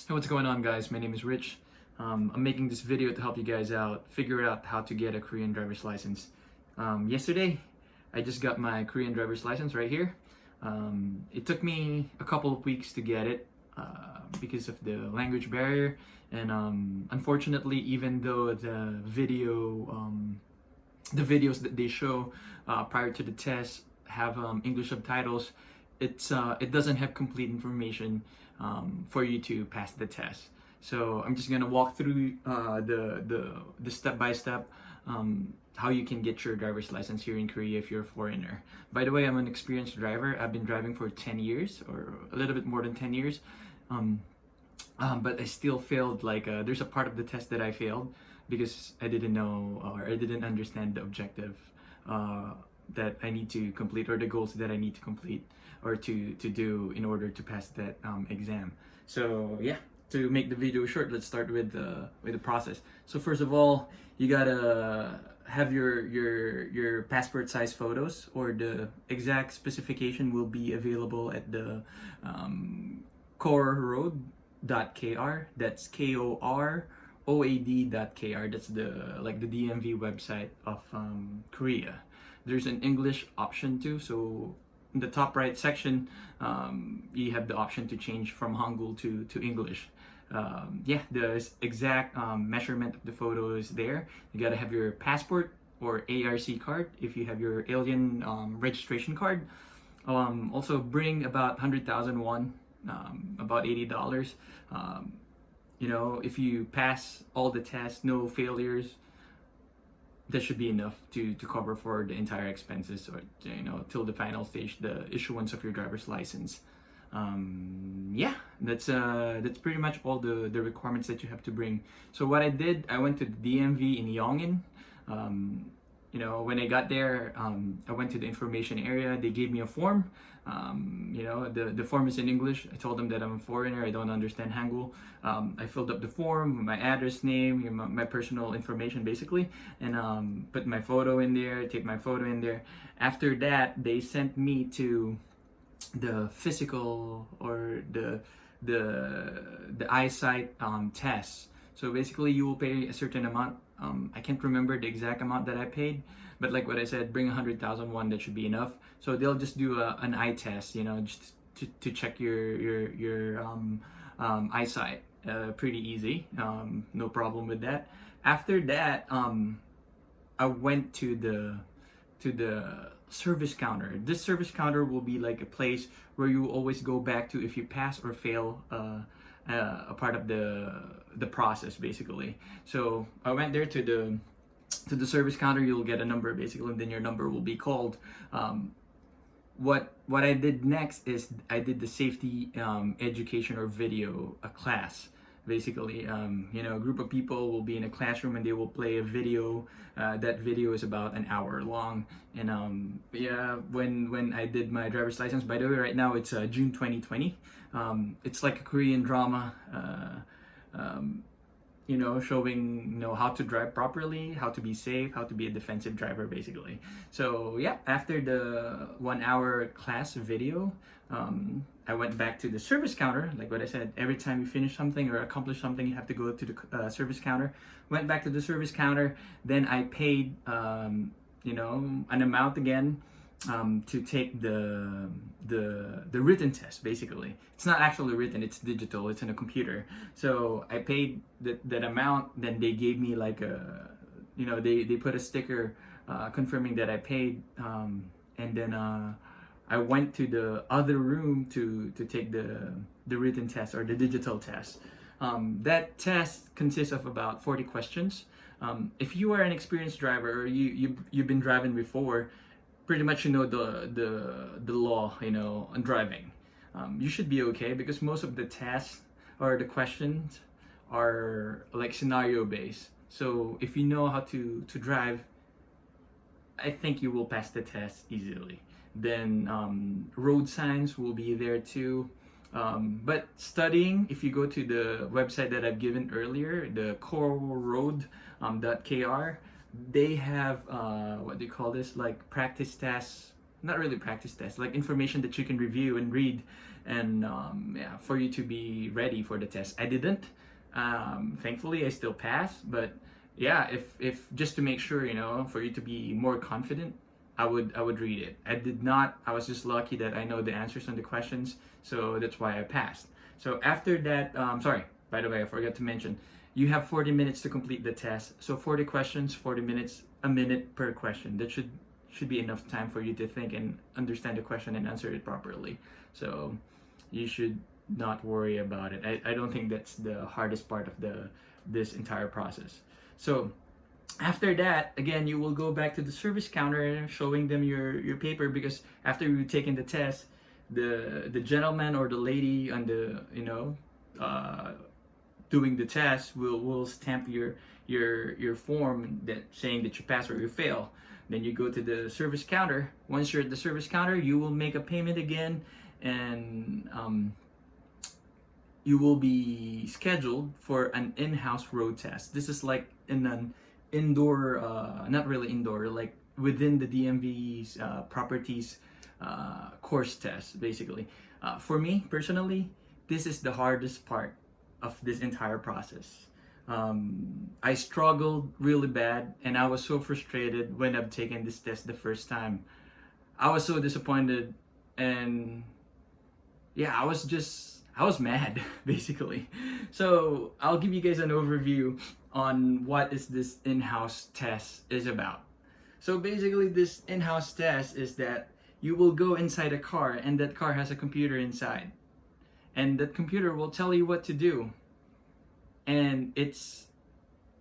Hey, what's going on, guys? My name is Rich. I'm making this video to help you guys out figure out how to get a Korean driver's license. Yesterday, I just got my Korean driver's license right here. It took me a couple of weeks to get it because of the language barrier, and unfortunately, even though the videos that they show prior to the test have English subtitles, it doesn't have complete information for you to pass the test. So I'm just gonna walk through the step by step how you can get your driver's license here in Korea if you're a foreigner. By the way, I'm an experienced driver. I've been driving for 10 years or a little bit more than 10 years. But I still failed. There's a part of the test that I failed because I didn't know or I didn't understand the objective that I need to complete, or the goals that I need to complete or to do in order to pass that exam. So yeah, to make the video short, let's start with the process. So first of all, you gotta have your passport size photos, or the exact specification will be available at the KORROAD.kr. That's KOROAD.kr. That's the DMV website of Korea. There's an English option too, so in the top right section, you have the option to change from Hangul to English. Yeah, the exact measurement of the photo is there. You gotta have your passport or ARC card if you have your alien registration card. Also bring about 100,000 won, about $80. If you pass all the tests, no failures, that should be enough to cover for the entire expenses, or till the final stage, the issuance of your driver's license. Yeah, that's pretty much all the requirements that you have to bring. So what I did, I went to the DMV in Yongin. When I got there, I went to the information area. They gave me a form. The form is in English. I told them that I'm a foreigner, I don't understand Hangul. I filled up the form, my address, name, my personal information basically, and put my photo in there, take my photo in there. After that, they sent me to the physical, or the eyesight test. So basically, you will pay a certain amount. I can't remember the exact amount that I paid, but like what I said, bring 100,000 won. That should be enough. So they'll just do an eye test, just to check your eyesight. Pretty easy. No problem with that. After that, I went to the service counter. This service counter will be like a place where you always go back to if you pass or fail a part of the process basically. So I went there to the service counter. You'll get a number basically, and then your number will be called. What I did next is I did the safety education or video class. Basically, a group of people will be in a classroom and they will play a video. That video is about an hour long. And yeah, when I did my driver's license, by the way, right now it's June 2020. It's like a Korean drama, showing how to drive properly, how to be safe, how to be a defensive driver basically. So yeah, after the 1 hour class video, I went back to the service counter. Like what I said, every time you finish something or accomplish something, you have to go to the service counter. Went back to the service counter, then I paid an amount again to take the written test. Basically, it's not actually written, it's digital, it's in a computer. So I paid that amount. Then they gave me like they put a sticker confirming that I paid, and then I went to the other room to take the written test, or the digital test. That test consists of about 40 questions. If you are an experienced driver, or you've been driving before, pretty much the law on driving, you should be okay, because most of the tests or the questions are like scenario based. So if you know how to drive, I think you will pass the test easily. Then road signs will be there too. But studying, if you go to the website that I've given earlier, the KORROAD.kr, they have what do you call this, like practice tests, not really practice tests, like information that you can review and read and yeah, for you to be ready for the test. I didn't. Thankfully, I still passed, but yeah, if just to make sure, for you to be more confident, I would read it. I did not. I was just lucky that I know the answers on the questions, so that's why I passed. So after that, sorry, by the way, I forgot to mention, you have 40 minutes to complete the test. So 40 questions, 40 minutes, a minute per question. That should be enough time for you to think and understand the question and answer it properly. So you should not worry about it. I don't think that's the hardest part of this entire process. So after that, again, you will go back to the service counter showing them your paper, because after you've taken the test, the gentleman or the lady on the doing the test will stamp your form that saying that you pass or you fail. Then you go to the service counter. Once you're at the service counter, you will make a payment again, and you will be scheduled for an in-house road test. This is like in an indoor, not really indoor, like within the DMV's properties course test, basically. For me personally, this is the hardest part of this entire process. I struggled really bad, and I was so frustrated when I've taken this test the first time. I was so disappointed, and yeah, I was mad basically. So I'll give you guys an overview on what is this in-house test is about. So basically, this in-house test is that you will go inside a car, and that car has a computer inside, and that computer will tell you what to do, and it's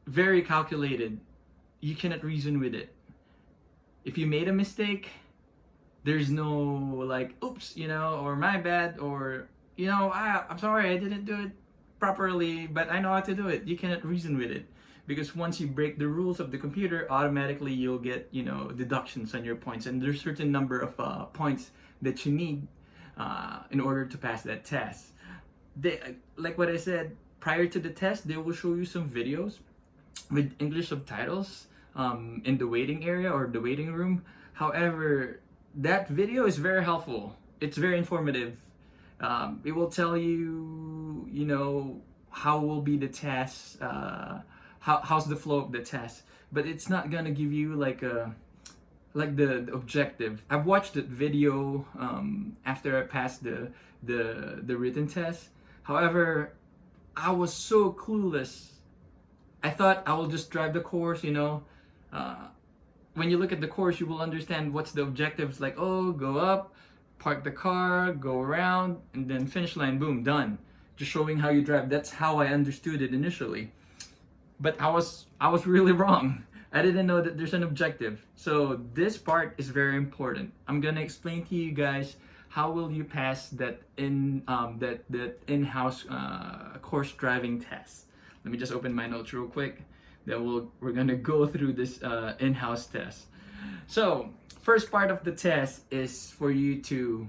very calculated. You cannot reason with it. If you made a mistake, there's no like oops, or my bad, or I'm sorry, I didn't do it properly, but I know how to do it. You cannot reason with it, because once you break the rules of the computer, automatically you'll get deductions on your points, and there's a certain number of points that you need in order to pass that test. Like what I said, prior to the test, they will show you some videos with English subtitles in the waiting area or the waiting room. However, that video is very helpful. It's very informative. It will tell you, how will be the test, how's the flow of the test, but it's not gonna give you like the objective. I've watched the video after I passed the written test. However, I was so clueless. I thought I will just drive the course, when you look at the course, you will understand what's the objectives, like, oh, go up, park the car, go around, and then finish line, boom, done. Just showing how you drive. That's how I understood it initially. But I was really wrong. I didn't know that there's an objective. So this part is very important. I'm gonna explain to you guys how will you pass that in-house course driving test. Let me just open my notes real quick. Then we're gonna go through this in-house test. So first part of the test is for you to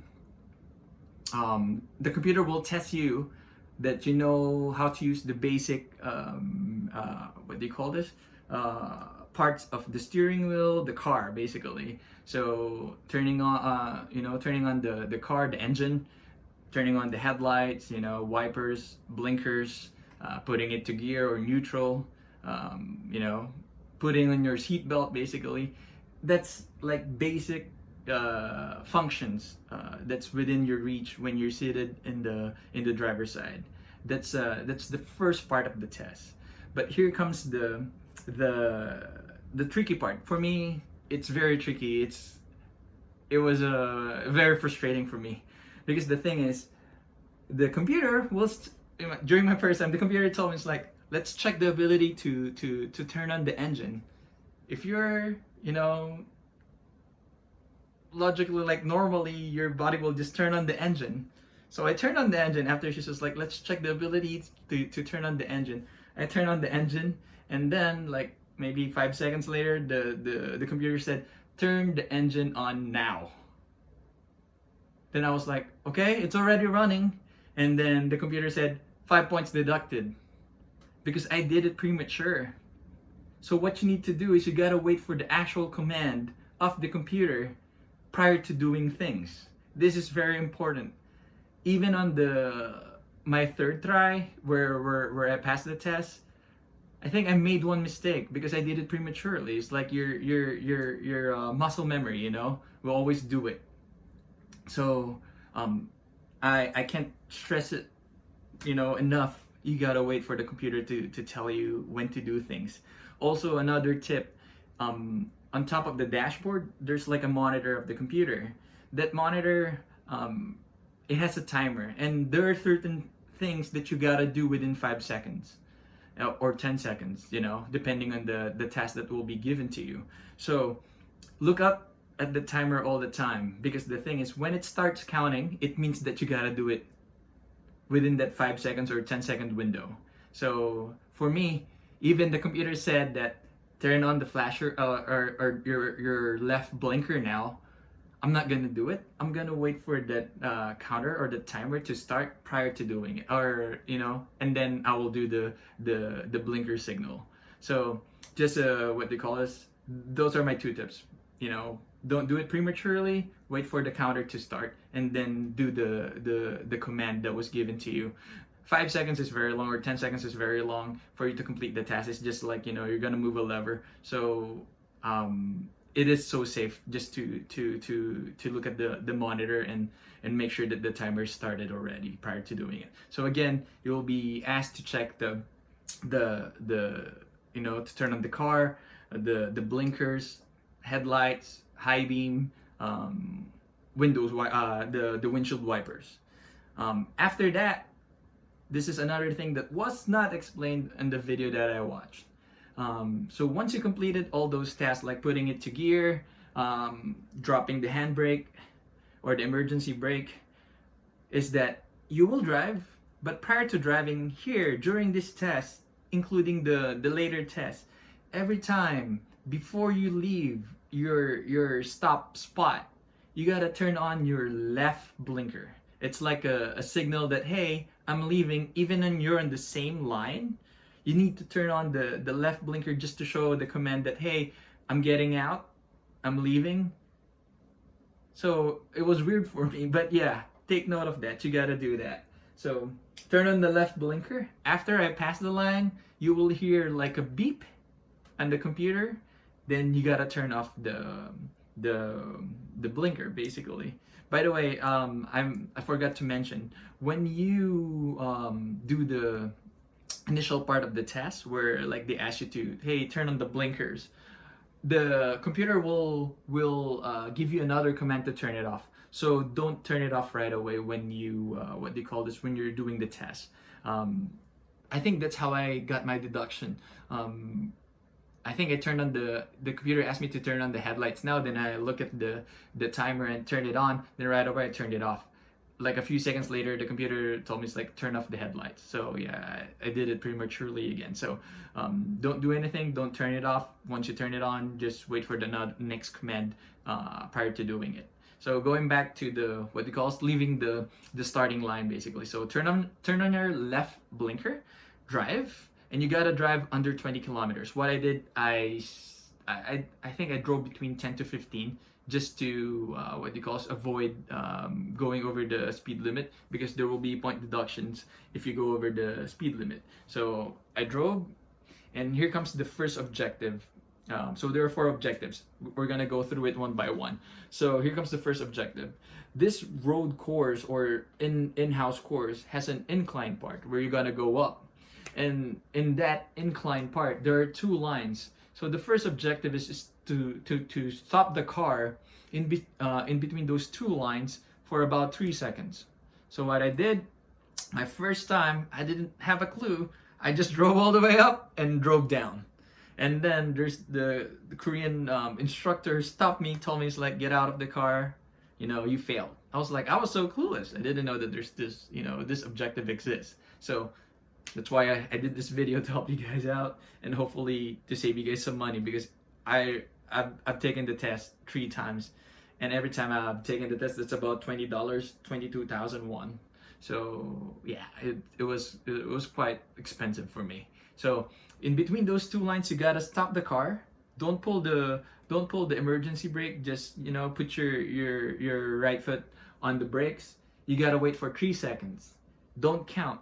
the computer will test you that you know how to use the basic what do you call this, parts of the steering wheel, the car, basically. So turning on the car, the engine, turning on the headlights, wipers, blinkers, putting it to gear or neutral, putting on your seatbelt, basically. That's like basic functions that's within your reach when you're seated in the driver's side. That's the first part of the test. But here comes the tricky part. For me, it's very tricky. It was very frustrating for me, because the thing is, the computer was during my first time. The computer told me, it's like, let's check the ability to turn on the engine. If you're logically, like normally, your body will just turn on the engine. So I turned on the engine after she's just like, let's check the ability to turn on the engine. I turned on the engine, and then like maybe 5 seconds later, the computer said, turn the engine on now. Then I was like, okay, it's already running. And then the computer said, 5 points deducted, because I did it premature. So what you need to do is you gotta wait for the actual command of the computer prior to doing things. This is very important. even on the my third try where I passed the test, I think I made one mistake because I did it prematurely. It's like your muscle memory, you know, will always do it. So um, I can't stress it, you know, enough. You gotta wait for the computer to tell you when to do things. Also, another tip, on top of the dashboard, there's like a monitor of the computer. That monitor, it has a timer, and there are certain things that you gotta do within 5 seconds or 10 seconds, you know, depending on the task that will be given to you. So look up at the timer all the time, because the thing is, when it starts counting, it means that you gotta do it within that 5 seconds or 10-second window. So for me, even the computer said that turn on the flasher or your left blinker now. I'm not gonna do it. I'm gonna wait for that counter or the timer to start prior to doing it, or you know, and then I will do the blinker signal. So just what they call this. Those are my two tips. You know, don't do it prematurely. Wait for the counter to start, and then do the command that was given to you. 5 seconds is very long, or 10 seconds is very long for you to complete the task. It's just like, you know, you're gonna move a lever. So it is so safe just to look at the monitor and make sure that the timer started already prior to doing it. So again, you'll be asked to check the you know, to turn on the car, the blinkers, headlights, high beam, the windshield wipers. After that, this is another thing that was not explained in the video that I watched. So once you completed all those tasks, like putting it to gear, dropping the handbrake or the emergency brake, is that you will drive. But prior to driving here, during this test, including the later test, every time before you leave your stop spot, you gotta turn on your left blinker. It's like a signal that, hey, I'm leaving. Even when you're on the same line, you need to turn on the left blinker just to show the command that, hey, I'm getting out, I'm leaving. So it was weird for me, but yeah, take note of that. You gotta do that. So turn on the left blinker. After I pass the line, you will hear like a beep on the computer. Then you gotta turn off the blinker, basically. By the way, I forgot to mention, when you do the initial part of the test where like they ask you to, hey, turn on the blinkers, the computer will give you another command to turn it off. So don't turn it off right away when you what they call this, when you're doing the test. I think that's how I got my deduction. I think I turned on the computer asked me to turn on the headlights now. Then I look at the timer and turn it on. Then right away I turned it off. Like a few seconds later, the computer told me it's like turn off the headlights. So yeah, I did it prematurely again. So don't do anything. Don't turn it off. Once you turn it on, just wait for the next command prior to doing it. So going back to the what they call is leaving the starting line, basically. So turn on your left blinker, drive. And you gotta drive under 20 kilometers. What I did, I think I drove between 10 to 15 just to what you call avoid going over the speed limit, because there will be point deductions if you go over the speed limit. So I drove, and here comes the first objective. So there are 4 objectives. We're gonna go through it one by one. So here comes the first objective. This road course or in-house course has an incline part where you're gonna go up. And in that incline part, there are 2 lines. So the first objective is to stop the car in between those 2 lines for about 3 seconds. So what I did, my first time, I didn't have a clue. I just drove all the way up and drove down. And then there's the Korean instructor stopped me, told me, it's like, get out of the car, you know, you failed. I was like, I was so clueless. I didn't know that there's this, you know, this objective exists. So that's why I did this video, to help you guys out and hopefully to save you guys some money, because I've taken the test 3 times, and every time I've taken the test it's about $20, 22,001. So yeah, it was quite expensive for me. So in between those 2 lines, you gotta stop the car. Don't pull the emergency brake. Just, you know, put your right foot on the brakes. you gotta wait for 3 seconds. Don't count.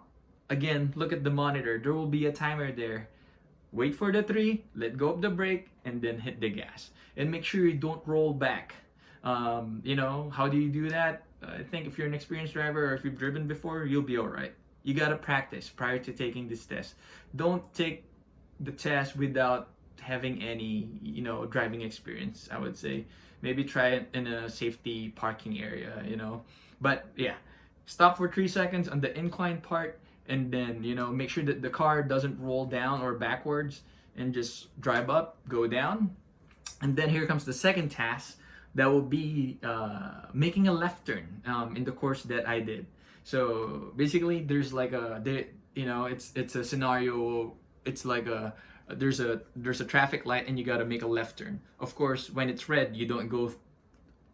Again, look at the monitor. There will be a timer there. Wait for the 3, let go of the brake, and then hit the gas. And make sure you don't roll back. How do you do that? I think if you're an experienced driver or if you've driven before, you'll be alright. You gotta practice prior to taking this test. Don't take the test without having any, driving experience, I would say. Maybe try it in a safety parking area, But yeah, stop for 3 seconds on the incline part, and then, make sure that the car doesn't roll down or backwards, and just drive up, go down. And then here comes the second task. That will be making a left turn in the course that I did. So basically, there's like it's a scenario. It's like there's a traffic light and you gotta make a left turn. Of course, when it's red, you don't go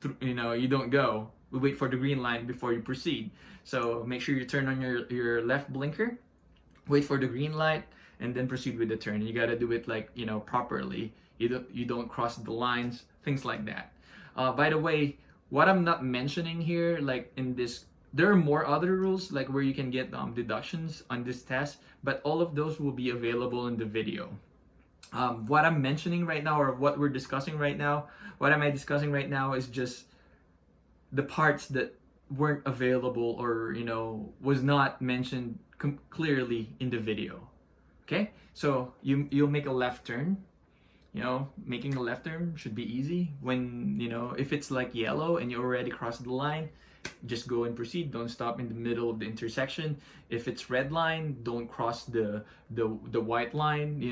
through. You don't go. We wait for the green line before you proceed. So make sure you turn on your left blinker, wait for the green light, and then proceed with the turn. You gotta do it like properly. You don't cross the lines, things like that. By the way, what I'm not mentioning here, like in this, there are more other rules like where you can get deductions on this test, but all of those will be available in the video. What I'm mentioning right now, or what we're discussing right now, what am I discussing right now is just the parts that weren't available or was not mentioned clearly in the video. Okay, so you'll make a left turn. Making a left turn should be easy. When, if it's like yellow and you already crossed the line, just go and proceed. Don't stop in the middle of the intersection. If it's red line, don't cross the white line,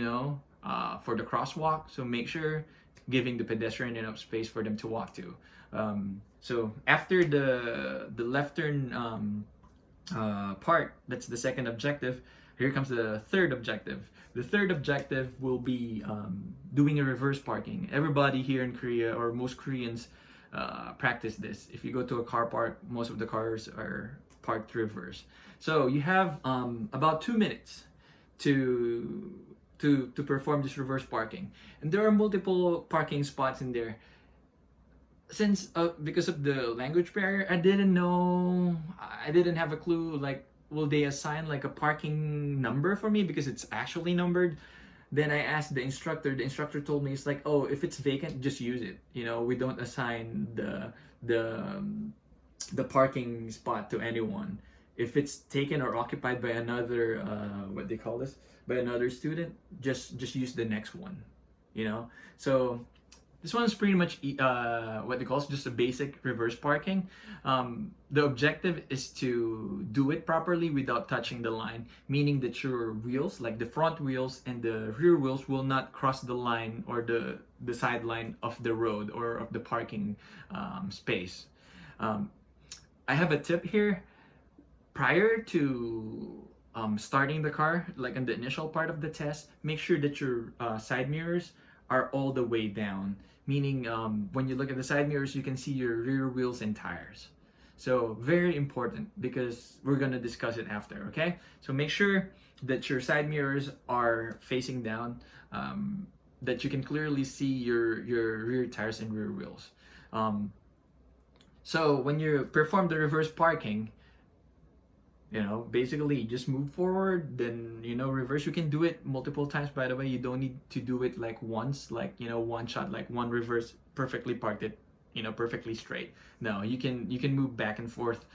for the crosswalk. So make sure giving the pedestrian enough space for them to walk to. So after the left turn part, that's the second objective. Here comes the third objective. The third objective will be doing a reverse parking. Everybody here in Korea, or most Koreans, practice this. If you go to a car park, most of the cars are parked reverse. So you have about 2 minutes to perform this reverse parking, and there are multiple parking spots in there. Since because of the language barrier, I didn't have a clue, like, will they assign like a parking number for me because it's actually numbered. Then I asked the instructor. The instructor told me, it's like, oh, if it's vacant, just use it. We don't assign the parking spot to anyone. If it's taken or occupied by another what they call this, by another student, just use the next one. So this one is pretty much what they call just a basic reverse parking. The objective is to do it properly without touching the line, meaning that your wheels, like the front wheels and the rear wheels, will not cross the line or the sideline of the road or of the parking space. I have a tip here. Prior to starting the car, like in the initial part of the test, make sure that your side mirrors are all the way down. Meaning when you look at the side mirrors, you can see your rear wheels and tires. So very important, because we're going to discuss it after, okay? So make sure that your side mirrors are facing down, that you can clearly see your rear tires and rear wheels. So when you perform the reverse parking, basically just move forward, then, reverse. You can do it multiple times, by the way. You don't need to do it like once, like, one shot, like one reverse, perfectly parked it, perfectly straight. No, you can move back and forth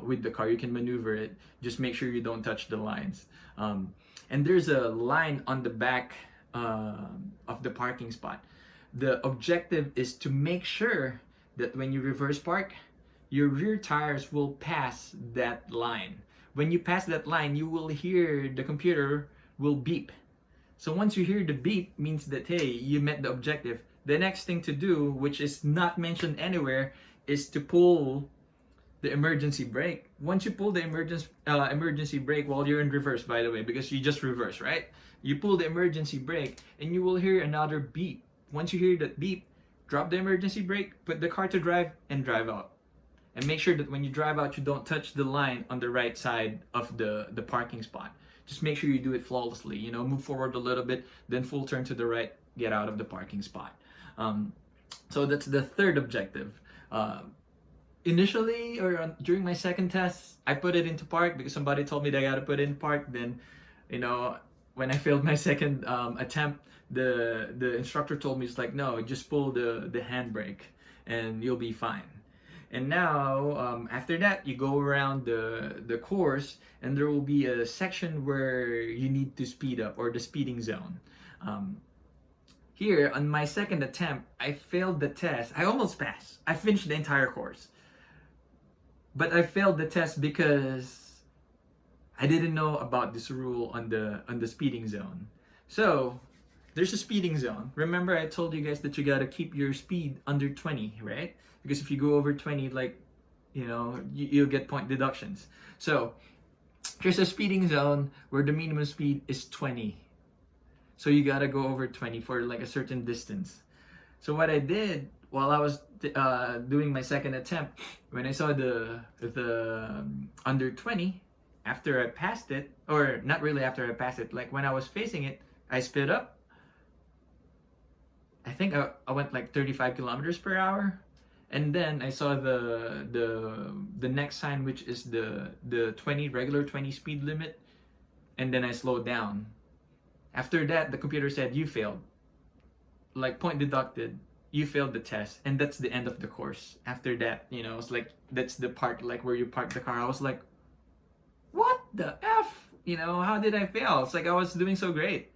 with the car. You can maneuver it. Just make sure you don't touch the lines. And there's a line on the back of the parking spot. The objective is to make sure that when you reverse park, your rear tires will pass that line. When you pass that line, you will hear the computer will beep. So once you hear the beep, means that, hey, you met the objective. The next thing to do, which is not mentioned anywhere, is to pull the emergency brake. Once you pull the emergency brake while you're in reverse, by the way, because you just reverse, right? You pull the emergency brake and you will hear another beep. Once you hear that beep, drop the emergency brake, put the car to drive, and drive out. And make sure that when you drive out, you don't touch the line on the right side of the parking spot. Just make sure you do it flawlessly. Move forward a little bit, then full turn to the right, get out of the parking spot. So that's the third objective. initially during my second test, I put it into park because somebody told me that I gotta put it in park. Then, you know, when I failed my second attempt, the instructor told me, it's like, no, just pull the handbrake and you'll be fine. And now, after that, you go around the course, and there will be a section where you need to speed up, or the speeding zone. Um, Here, on my second attempt, I failed the test. I almost passed. I finished the entire course. But I failed the test because I didn't know about this rule on the speeding zone. So, there's a speeding zone. Remember, I told you guys that you gotta keep your speed under 20, right? Because if you go over 20, like, you'll get point deductions. So, there's a speeding zone where the minimum speed is 20. So you gotta go over 20 for like a certain distance. So what I did while I was doing my second attempt, when I saw the under 20, after I passed it, or not really after I passed it, like when I was facing it, I sped up. I think I went like 35 kilometers per hour. And then I saw the next sign, which is the 20 regular 20 speed limit, and then I slowed down. After that, the computer said, you failed. Like, point deducted, you failed the test, and that's the end of the course. After that, it's like, that's the part like where you park the car. I was like, what the F? How did I fail? It's like I was doing so great.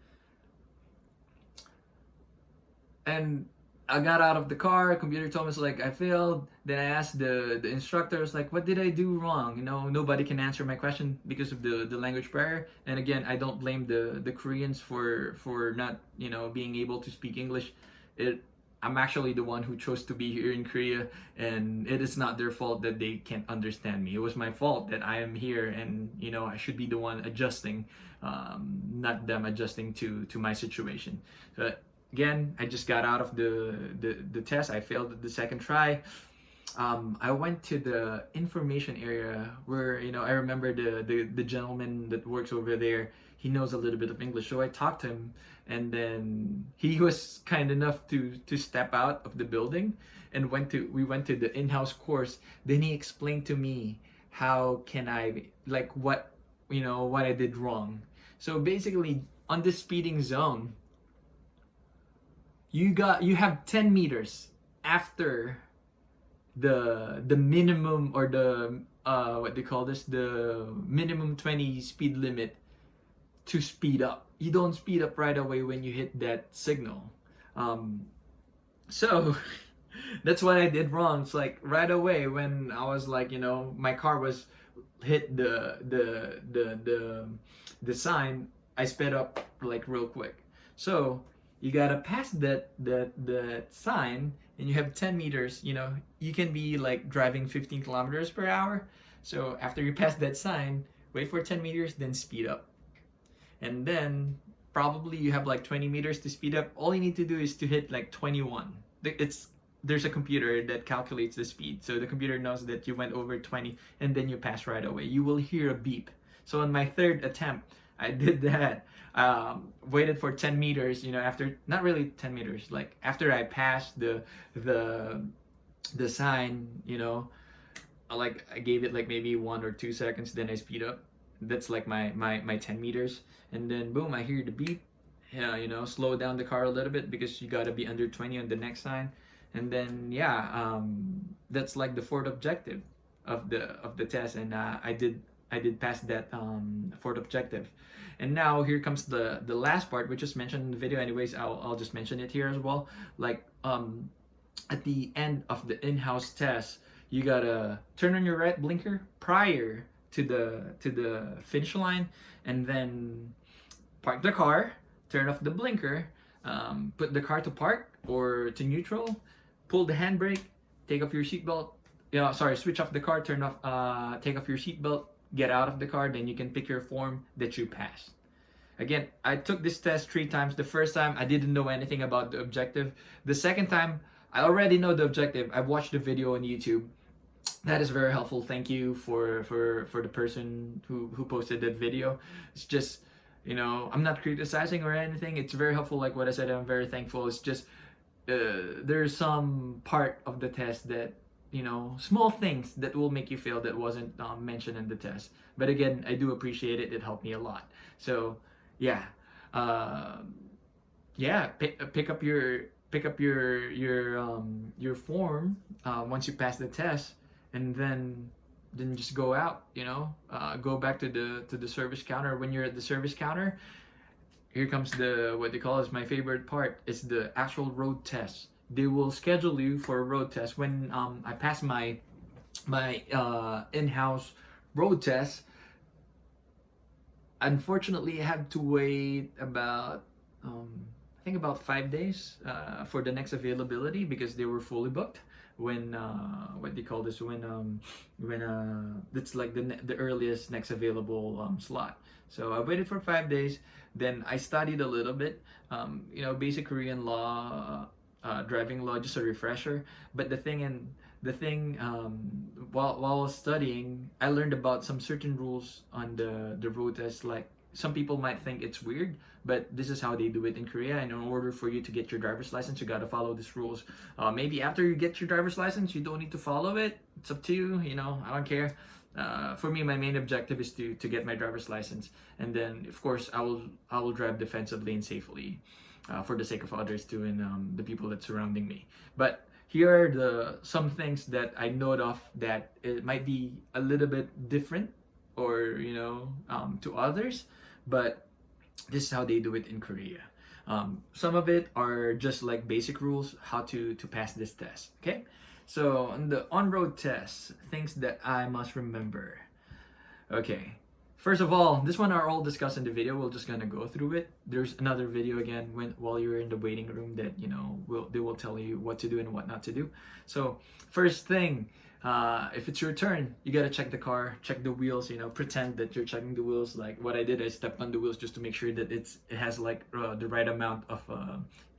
And I got out of the car, computer told me, it's like, I failed. Then I asked the instructor, it's like, what did I do wrong? Nobody can answer my question because of the language barrier. And again, I don't blame the Koreans for not, being able to speak English. I'm actually the one who chose to be here in Korea, and it is not their fault that they can't understand me. It was my fault that I am here, and, I should be the one adjusting, not them adjusting to my situation. But again, I just got out of the test. I failed the second try. I went to the information area where, I remember the gentleman that works over there. He knows a little bit of English, so I talked to him, and then he was kind enough to step out of the building, and we went to the in-house course. Then he explained to me how can I, like, what I did wrong. So basically, on the speeding zone, you have 10 meters after the minimum, or the what they call this, the minimum 20 speed limit to speed up. You don't speed up right away when you hit that signal. So that's what I did wrong. It's like right away when I was like, my car was hit the sign, I sped up like real quick. So you gotta pass that sign, and you have 10 meters. You can be like driving 15 kilometers per hour. So after you pass that sign, wait for 10 meters, then speed up. And then probably you have like 20 meters to speed up. All you need to do is to hit like 21. There's a computer that calculates the speed, so the computer knows that you went over 20, and then you pass right away. You will hear a beep. So on my third attempt, I did that. Waited for 10 meters, after, not really 10 meters, like after I passed the sign, like I gave it like maybe 1 or 2 seconds, then I speed up. That's like my 10 meters. And then boom, I hear the beep. Slow down the car a little bit because you gotta be under 20 on the next sign. And then that's like the fourth objective of the test, and I did pass that fourth objective. And now here comes the last part, which is mentioned in the video. Anyways, I'll just mention it here as well. Like at the end of the in-house test, you gotta turn on your right blinker prior to the finish line, and then park the car, turn off the blinker, put the car to park or to neutral, pull the handbrake, take off your seatbelt. Switch off the car, take off your seatbelt, get out of the car, then you can pick your form that you passed. Again, I took this test 3 times. The first time, I didn't know anything about the objective. The second time, I already know the objective. I've watched the video on YouTube. That is very helpful. Thank you for the person who posted that video. It's just, I'm not criticizing or anything. It's very helpful. Like what I said, I'm very thankful. It's just, there's some part of the test that small things that will make you fail that wasn't mentioned in the test. But again, I do appreciate it. It helped me a lot. So yeah, uh, yeah, pick up your form once you pass the test, and then just go out. Go back to the service counter. When you're at the service counter, here comes the what they call is my favorite part. It's the actual road test. They will schedule you for a road test. When I pass my in-house road test, unfortunately, I had to wait about I think about 5 days for the next availability because they were fully booked. When what do you call this? When it's like the earliest next available slot. So I waited for 5 days. Then I studied a little bit. Basic Korean law, driving law, just a refresher. But while studying, I learned about some certain rules on the road test. Like some people might think it's weird, but this is how they do it in Korea. And in order for you to get your driver's license, you gotta follow these rules. Maybe after you get your driver's license, you don't need to follow it. It's up to you. I don't care. For me, my main objective is to get my driver's license, and then of course I will drive defensively and safely, for the sake of others too, and the people that surrounding me. But here are some things that I note of that it might be a little bit different, or to others, but this is how they do it in Korea. Some of it are just like basic rules how to pass this test. Okay, so on the on-road test, things that I must remember. Okay, first of all, this one are all discussed in the video. We're just gonna go through it. There's another video again while you're in the waiting room that they will tell you what to do and what not to do. So first thing, if it's your turn, you gotta check the car, check the wheels. Pretend that you're checking the wheels. Like what I did, I stepped on the wheels just to make sure that it has like the right amount of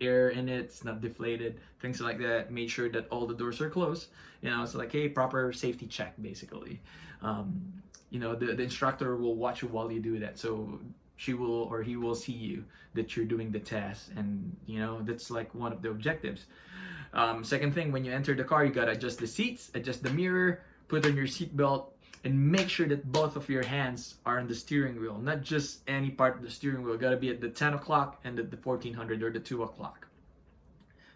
air in it. It's not deflated, things like that. Made sure that all the doors are closed. It's like, hey, proper safety check basically. The instructor will watch you while you do that, so she will or he will see you that you're doing the test, and that's like one of the objectives. Second thing, when you enter the car, you gotta adjust the seats, adjust the mirror, put on your seatbelt, and make sure that both of your hands are on the steering wheel, not just any part of the steering wheel. Gotta be at the 10 o'clock and at the 1400 or the 2 o'clock.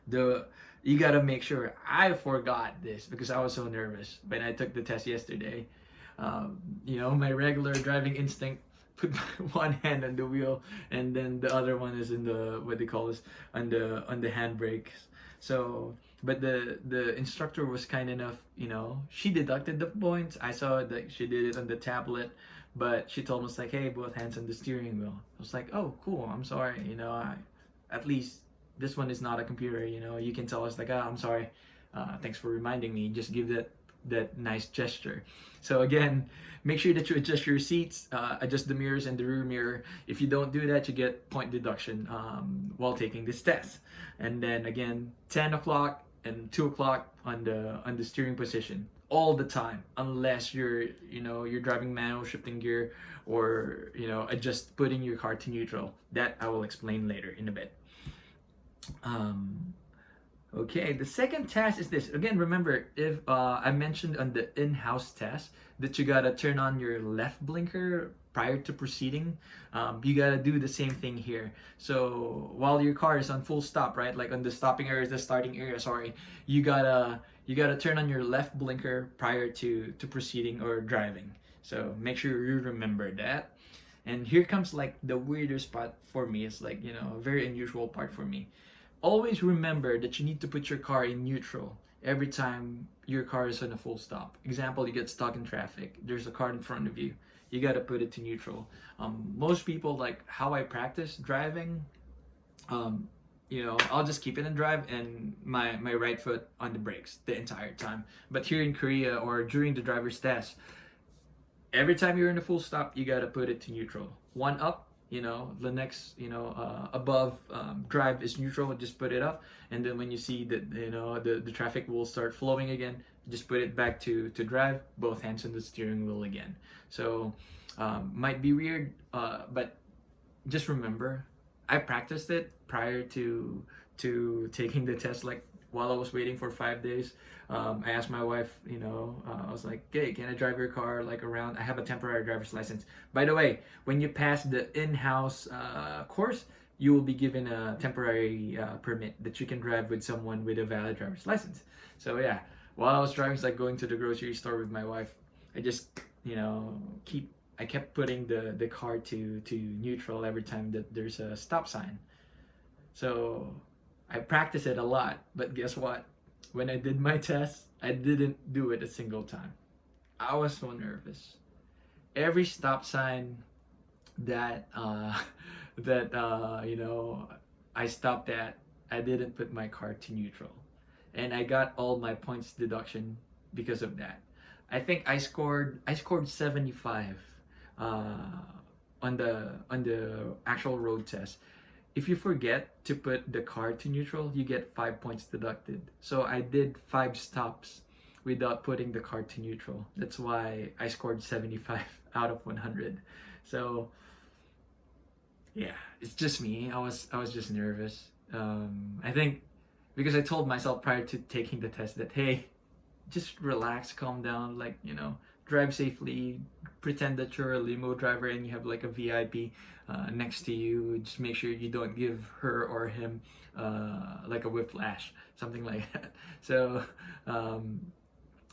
You gotta make sure. I forgot this because I was so nervous when I took the test yesterday. My regular driving instinct, put one hand on the wheel and then the other one is in the what they call this on the handbrakes. So but the instructor was kind enough, she deducted the points. I saw that she did it on the tablet, but she told us like, hey, both hands on the steering wheel. I was like, oh cool, I'm sorry. At least this one is not a computer. You can tell us like, I'm sorry, thanks for reminding me. Just give that nice gesture. So again, make sure that you adjust your seats, adjust the mirrors and the rear mirror. If you don't do that, you get point deduction while taking this test. And then again, 10 o'clock and 2 o'clock on the steering position all the time, unless you're driving manual shifting gear, or adjust putting your car to neutral. That I will explain later in a bit. Okay, the second test is this. Again, remember, if I mentioned on the in-house test that you gotta turn on your left blinker prior to proceeding, you gotta do the same thing here. So while your car is on full stop, right, like on the stopping area, the starting area, sorry, you gotta turn on your left blinker prior to proceeding or driving. So make sure you remember that. And here comes like the weirdest part for me. It's like a very unusual part for me. Always remember that you need to put your car in neutral every time your car is on a full stop. Example, you get stuck in traffic. There's a car in front of you. You got to put it to neutral. Most people, like how I practice driving, I'll just keep it in drive and my right foot on the brakes the entire time. But here in Korea or during the driver's test, every time you're in a full stop, you got to put it to neutral. One up, the next above drive is neutral, just put it up, and then when you see that the traffic will start flowing again, just put it back to drive, both hands on the steering wheel again. So might be weird, but just remember, I practiced it prior to taking the test like while I was waiting for 5 days, I asked my wife, I was like, "Hey, can I drive your car like around? I have a temporary driver's license." By the way, when you pass the in-house course, you will be given a temporary permit that you can drive with someone with a valid driver's license. So yeah, while I was driving, like going to the grocery store with my wife, I just I kept putting the car to neutral every time that there's a stop sign. So I practiced it a lot, but guess what? When I did my test, I didn't do it a single time. I was so nervous. Every stop sign that I stopped at, I didn't put my car to neutral, and I got all my points deduction because of that. I think I scored 75 on the actual road test. If you forget to put the car to neutral, you get 5 points deducted. So I did 5 stops without putting the car to neutral. That's why I scored 75 out of 100. So yeah, it's just me. I was just nervous. I think because I told myself prior to taking the test that, hey, just relax, calm down, like, drive safely, pretend that you're a limo driver and you have like a VIP next to you. Just make sure you don't give her or him like a whiplash, something like that. So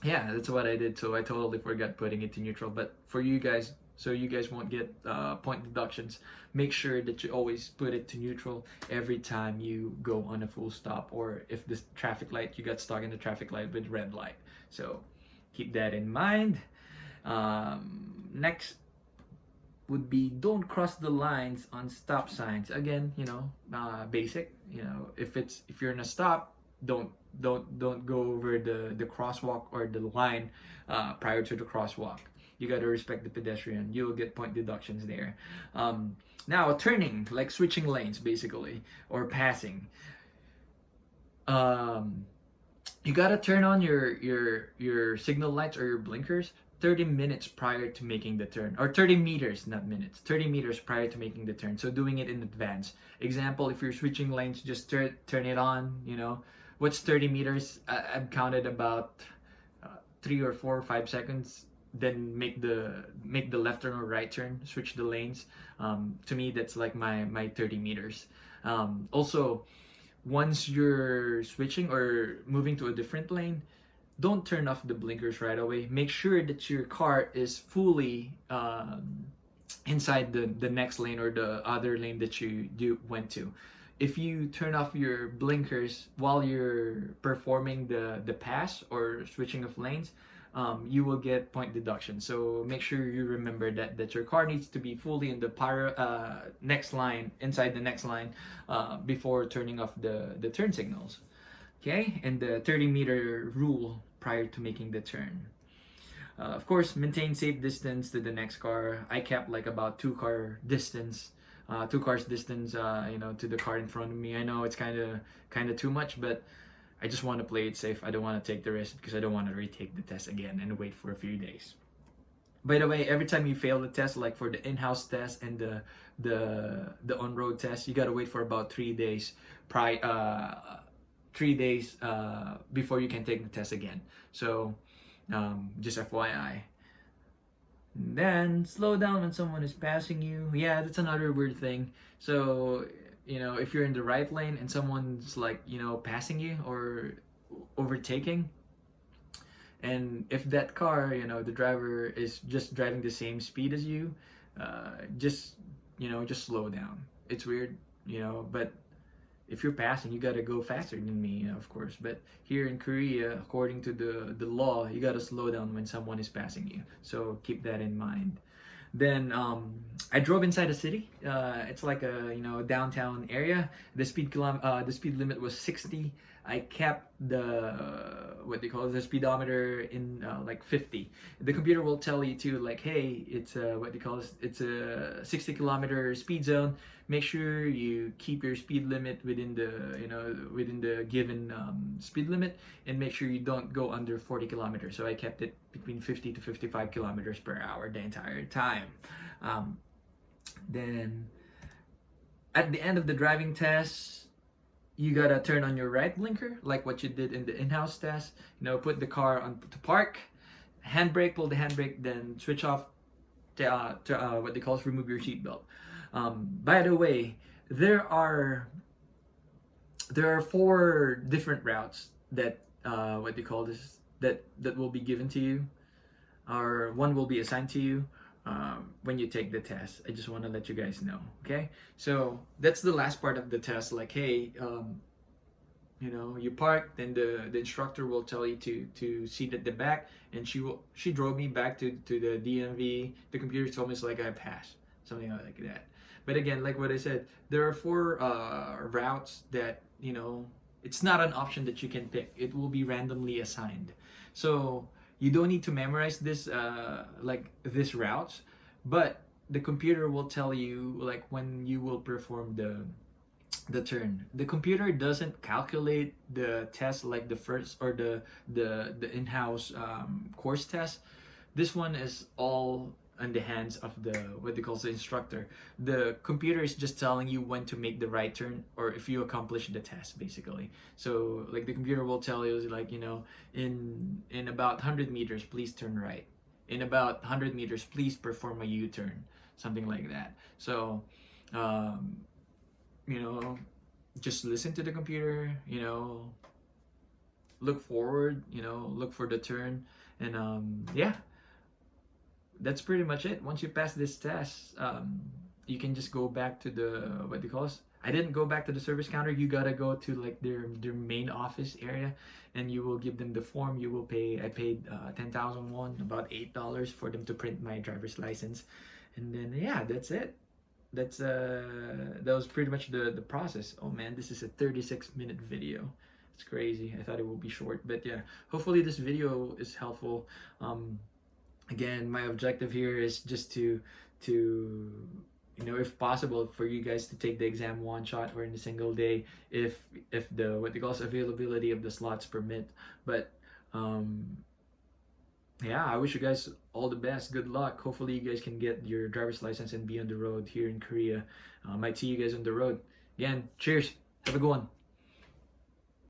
yeah, that's what I did. So I totally forgot putting it to neutral. But for you guys, so you guys won't get point deductions, make sure that you always put it to neutral every time you go on a full stop, or if this traffic light, you got stuck in the traffic light with red light. So keep that in mind. Next would be, don't cross the lines on stop signs. Again, basic. If you're in a stop, don't go over the crosswalk or the line prior to the crosswalk. You got to respect the pedestrian. You'll get point deductions there. Now, turning, like switching lanes basically, or passing. You got to turn on your signal lights or your blinkers 30 minutes prior to making the turn, or 30 meters, not minutes, 30 meters prior to making the turn. So doing it in advance. Example, if you're switching lanes, just turn it on. What's 30 meters? I've counted about 3 or 4 or 5 seconds. Then make the left turn or right turn, switch the lanes. To me, that's like my 30 meters. Also, once you're switching or moving to a different lane, don't turn off the blinkers right away. Make sure that your car is fully inside the next lane or the other lane that you went to. If you turn off your blinkers while you're performing the pass or switching of lanes, you will get point deduction. So make sure you remember that your car needs to be fully in the next line, inside the next line, before turning off the turn signals. Okay, and the 30-meter rule prior to making the turn. Of course, maintain safe distance to the next car. I kept like about 2 cars distance, to the car in front of me. I know it's kind of too much, but I just want to play it safe. I don't want to take the risk because I don't want to retake the test again and wait for a few days. By the way, every time you fail the test, like for the in-house test and the on-road test, you gotta wait for about 3 days before you can take the test again. So just FYI. Then slow down when someone is passing you. Yeah, that's another weird thing. So if you're in the right lane and someone's like passing you or overtaking, and if that car, the driver is just driving the same speed as you, just slow down. It's weird, but if you're passing, you gotta go faster than me, of course. But here in Korea, according to the law, you gotta slow down when someone is passing you. So keep that in mind. Then I drove inside a city. It's like a downtown area. The speed limit was 60. I kept the speedometer in like 50. The computer will tell you to like, hey, it's it's a 60-kilometer speed zone. Make sure you keep your speed limit within the given speed limit, and make sure you don't go under 40 kilometers. So I kept it between 50 to 55 kilometers per hour the entire time. Then at the end of the driving test, you gotta turn on your right blinker like what you did in the in-house test. Put the car on to park, handbrake, pull the handbrake, then switch off what they call is remove your seatbelt. By the way, there are 4 different routes that what they call this that will be given to you, or one will be assigned to you when you take the test. I just want to let you guys know. Okay, so that's the last part of the test. Like, hey, you park, then the instructor will tell you to seat at the back, and she drove me back to the DMV. The computer told me it's like I passed, something like that. But again, like what I said, there are 4 routes that it's not an option that you can pick. It will be randomly assigned. So you don't need to memorize this this routes, but the computer will tell you like when you will perform the turn. The computer doesn't calculate the test like the first or the in-house course test. This one is all in the hands of the what they call the instructor. The computer is just telling you when to make the right turn or if you accomplish the test, basically. So like the computer will tell you like in about 100 meters please turn right, in about 100 meters please perform a U-turn, something like that. So just listen to the computer, look forward, look for the turn, and yeah, that's pretty much it. Once you pass this test, you can just go back to the what they call it. I didn't go back to the service counter. You gotta go to like their main office area, and you will give them the form. You will pay. I paid 10,000 won, about $8 for them to print my driver's license, and then yeah, that's it. That was pretty much the process. Oh man, this is a 36-minute video. It's crazy. I thought it would be short, but yeah, hopefully this video is helpful. Again, my objective here is just to if possible for you guys to take the exam one shot or in a single day, if the what they call availability of the slots permit. But yeah, I wish you guys all the best. Good luck. Hopefully you guys can get your driver's license and be on the road here in Korea. Might see you guys on the road. Again, cheers. Have a good one.